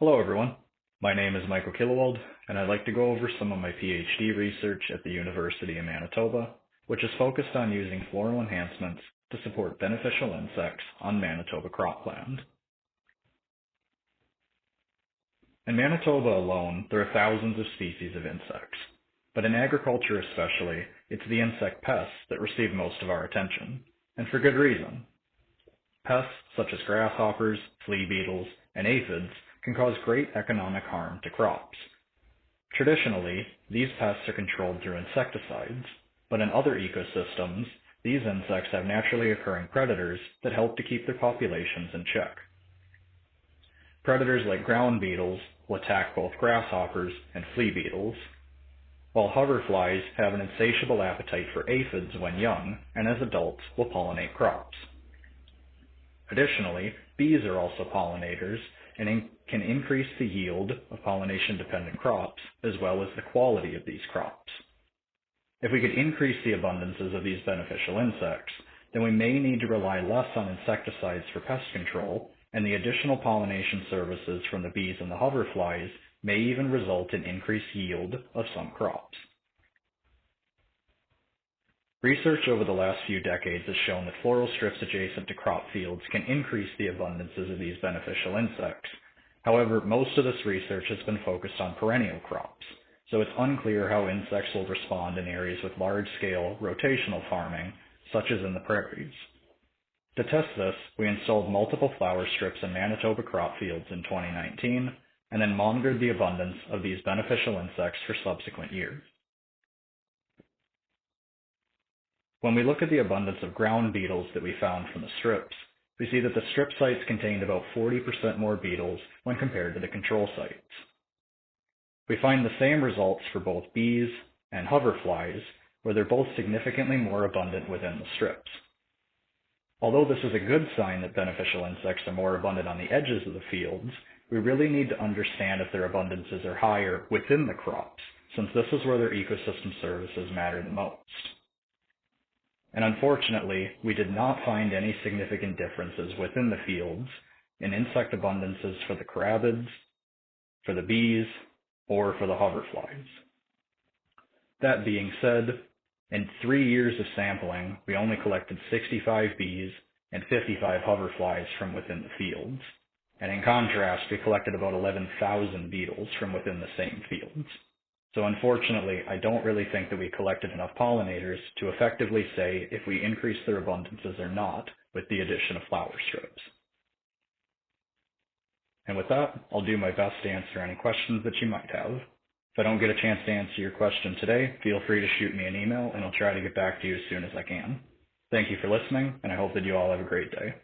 Hello everyone, my name is Michael Killewald, and I'd like to go over some of my PhD research at the University of Manitoba, which is focused on using floral enhancements to support beneficial insects on Manitoba cropland. In Manitoba alone, there are thousands of species of insects, but in agriculture especially, it's the insect pests that receive most of our attention, and for good reason. Pests such as grasshoppers, flea beetles, and aphids can cause great economic harm to crops. Traditionally, these pests are controlled through insecticides, but in other ecosystems, these insects have naturally occurring predators that help to keep their populations in check. Predators like ground beetles will attack both grasshoppers and flea beetles, while hoverflies have an insatiable appetite for aphids when young, and as adults will pollinate crops. Additionally, bees are also pollinators and can increase the yield of pollination-dependent crops as well as the quality of these crops. If we could increase the abundances of these beneficial insects, then we may need to rely less on insecticides for pest control, and the additional pollination services from the bees and the hoverflies may even result in increased yield of some crops. Research over the last few decades has shown that floral strips adjacent to crop fields can increase the abundances of these beneficial insects. However, most of this research has been focused on perennial crops, so it's unclear how insects will respond in areas with large-scale rotational farming, such as in the prairies. To test this, we installed multiple flower strips in Manitoba crop fields in 2019, and then monitored the abundance of these beneficial insects for subsequent years. When we look at the abundance of ground beetles that we found from the strips, we see that the strip sites contained about 40% more beetles when compared to the control sites. We find the same results for both bees and hoverflies, where they're both significantly more abundant within the strips. Although this is a good sign that beneficial insects are more abundant on the edges of the fields, we really need to understand if their abundances are higher within the crops, since this is where their ecosystem services matter the most. And unfortunately, we did not find any significant differences within the fields in insect abundances for the carabids, for the bees, or for the hoverflies. That being said, in 3 years of sampling, we only collected 65 bees and 55 hoverflies from within the fields. And in contrast, we collected about 11,000 beetles from within the same fields. So unfortunately, I don't really think that we collected enough pollinators to effectively say if we increase their abundances or not with the addition of flower strips. And with that, I'll do my best to answer any questions that you might have. If I don't get a chance to answer your question today, feel free to shoot me an email and I'll try to get back to you as soon as I can. Thank you for listening, and I hope that you all have a great day.